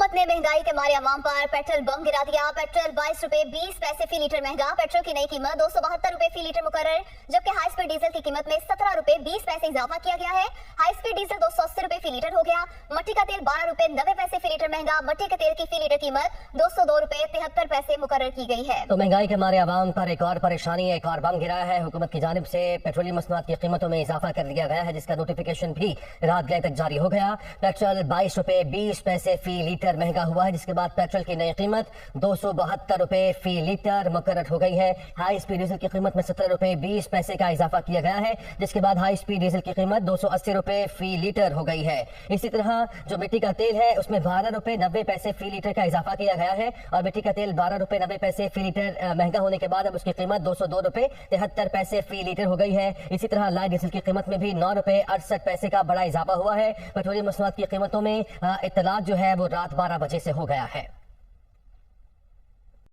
हुकूमत ने महंगाई के मारे अवाम पर पेट्रोल बम गिरा दिया। पेट्रोल 22 रुपए 20 पैसे फी लीटर महंगा। पेट्रोल की नई कीमत 272 रुपए फी लीटर मुकर्रर, जबकि हाई स्पीड डीजल की कीमत में 17 रुपए 20 पैसे इजाफा किया गया है। हाई स्पीड डीजल 280 रुपए फी लीटर हो गया। मट्टी का तेल 12 रुपए 90 पैसे फी लीटर महंगा। मट्टी के तेल की फी लीटर कीमत 202 रुपए 73 पैसे मुकर्रर की गई है। तो महंगाई के मारे अवाम पर एक और परेशानी, एक और बम गिरा है। हुकूमत की जानिब से पेट्रोलियम मसनूआत की कीमतों में इजाफा कर दिया गया है, जिसका नोटिफिकेशन भी रात गए तक जारी हो गया। पेट्रोल 22 रुपए 20 पैसे फी लीटर महंगा हुआ है, जिसके बाद पेट्रोल की नई कीमत 272 रुपए फी लीटर मुकर्रर हो गई है। हाई स्पीड डीजल की कीमत में 17 रुपए 20 पैसे का इजाफा किया गया है, जिसके बाद हाई स्पीड डीजल की कीमत 280 रुपए फी लीटर हो गई है। इसी तरह जो मिट्टी का तेल है उसमें 12 रुपए 90 पैसे फी लीटर का इजाफा किया गया है, और मिट्टी का तेल 12 रुपए 90 पैसे फी लीटर महंगा होने के बाद अब उसकी कीमत 202 रुपए 73 पैसे फी लीटर हो गई है। इसी तरह लाइट डीजल की कीमत में भी 9 रुपए 68 पैसे का बड़ा इजाफा हुआ है। पेट्रोलियम मसनूआत की कीमतों में इत्तलात जो है वो रात 12 बजे से हो गया है।